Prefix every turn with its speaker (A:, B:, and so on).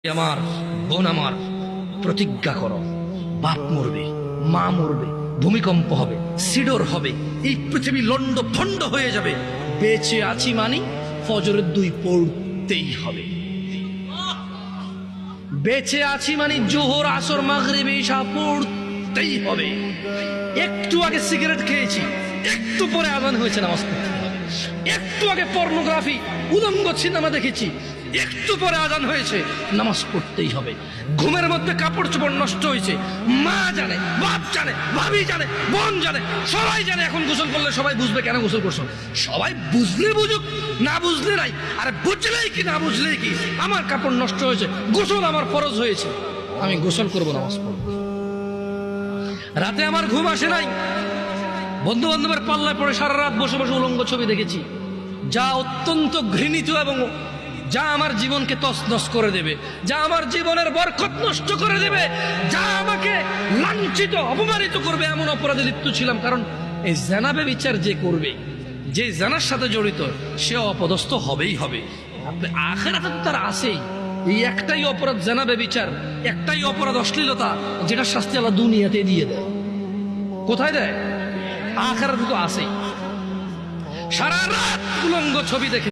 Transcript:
A: আমার বোন আমার, প্রতিজ্ঞা করো, বাপ মরবে, মা মরবে, ভূমিকম্প হবে, সিডর হবে, এই পৃথিবী লন্ড ভন্ড হয়ে যাবে, বেঁচে আছি মানি ফজরের 2 পড়তেই হবে। বেঁচে আছি মানে জোহর আসর মাগরিব ইশা পড়তেই হবে। একটু আগে সিগারেট খেয়েছি, একটু পরে আজান হয়েছে, নামাজ পড়তে হবে। একটু আগে পর্নোগ্রাফি উলঙ্গ সিনেমা দেখেছি, একটু পরে আজান হয়েছে, নামাজ পড়তেই হবে। ঘুমের মধ্যে কাপড় চোপড় নষ্ট হয়েছে, মা জানে, বাপ জানে, ভাবি জানে, বোন জানে, সবাই জানে। এখন গোসল করলে সবাই বুঝবে কেন গোসল করছো। সবাই বুঝলে বুঝুক, না বুঝলে নাই। আরে বুঝলেই কি না বুঝলেই কি, আমার কাপড় নষ্ট হয়েছে, গোসল আমার ফরজ হয়েছে, আমি গোসল করবো, নামাজ পড়বো। রাতে আমার ঘুম আসে নাই, বন্ধু বান্ধবের পাল্লায় পড়ে সারা রাত বসে বসে উলঙ্গ ছবি দেখেছি, যা অত্যন্ত ঘৃণিত এবং যা আমার জীবনকে তছনছ করে দেবে, যা আমার জীবনের বরকত নষ্ট করে দেবে, যা আমাকে লাঞ্ছিত অপমানিত করবে, এমন অপরাধে লিপ্ত ছিলাম। কারণ এই জানাবে বিচার যে করবে, যে জানার সাথে জড়িত, সে অপদস্থ হবেই হবে। আখিরাতে তো তার আছেই। এই একটাই অপরাধ জানাবে বিচার, একটাই অপরাধ অশ্লীলতা, যেটা শাস্তি আল্লাহ দুনিয়াতে দিয়ে দেয়। কোথায় দেয়? আখিরাতে তো আছেই। সারা রাত উলঙ্গ ছবি দেখে